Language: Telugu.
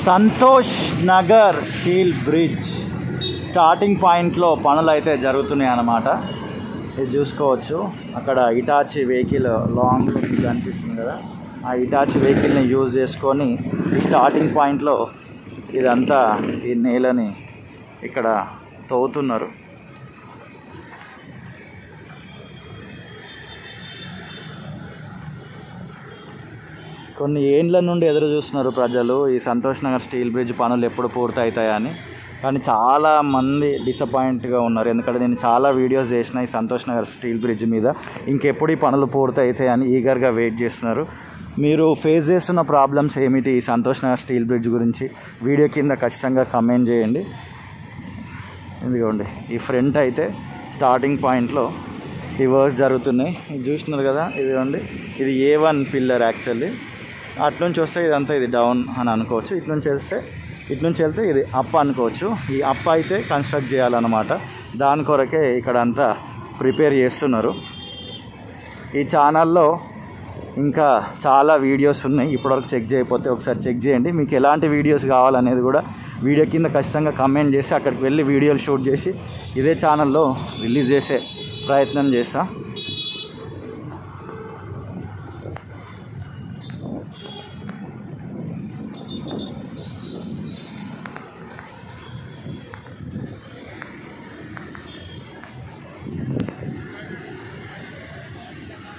Santosh Nagar steel bridge starting పాయింట్లో పనులు అయితే జరుగుతున్నాయి అన్నమాట. ఇది చూసుకోవచ్చు, అక్కడ ఇటాచి వెహికల్ లాంగ్ కనిపిస్తుంది కదా, ఆ ఇటాచి వెహికల్ని యూజ్ చేసుకొని ఈ స్టార్టింగ్ పాయింట్లో ఇదంతా ఈ నేలని ఇక్కడ తవ్వుతున్నారు. కొన్ని ఏండ్ల నుండి ఎదురు చూస్తున్నారు ప్రజలు ఈ సంతోష్ నగర్ స్టీల్ బ్రిడ్జ్ పనులు ఎప్పుడు పూర్తవుతాయని. కానీ చాలామంది డిసప్పాయింట్గా ఉన్నారు, ఎందుకంటే నేను చాలా వీడియోస్ చేసిన ఈ సంతోష్ నగర్ స్టీల్ బ్రిడ్జ్ మీద. ఇంకెప్పుడు ఈ పనులు పూర్తవుతాయని ఈగర్గా వెయిట్ చేస్తున్నారు. మీరు ఫేస్ చేస్తున్న ప్రాబ్లమ్స్ ఏమిటి ఈ సంతోష్ నగర్ స్టీల్ బ్రిడ్జ్ గురించి వీడియో కింద ఖచ్చితంగా కమెంట్ చేయండి. ఇదిగోండి, ఈ ఫ్రంట్ అయితే స్టార్టింగ్ పాయింట్లో ఈ వర్క్స్ జరుగుతున్నాయి. ఇది చూస్తున్నారు కదా, ఇదిగోండి, ఇది A1 పిల్లర్ యాక్చువల్లీ. అట్నుంచి వస్తే ఇదంతా ఇది డౌన్ అని అనుకోవచ్చు, ఇటు నుంచి వెళ్తే ఇది అప్ అనుకోవచ్చు. ఈ అప్ అయితే కన్స్ట్రక్ట్ చేయాలన్నమాట, దాని కొరకే ఇక్కడ అంతా ప్రిపేర్ చేస్తున్నారు. ఈ ఛానల్లో ఇంకా చాలా వీడియోస్ ఉన్నాయి, ఇప్పటివరకు చెక్ చేయకపోతే ఒకసారి చెక్ చేయండి. మీకు ఎలాంటి వీడియోస్ కావాలనేది కూడా వీడియో కింద ఖచ్చితంగా కమెంట్ చేసి అక్కడికి వెళ్ళి వీడియోలు షూట్ చేసి ఇదే ఛానల్లో రిలీజ్ చేసే ప్రయత్నం చేస్తాను.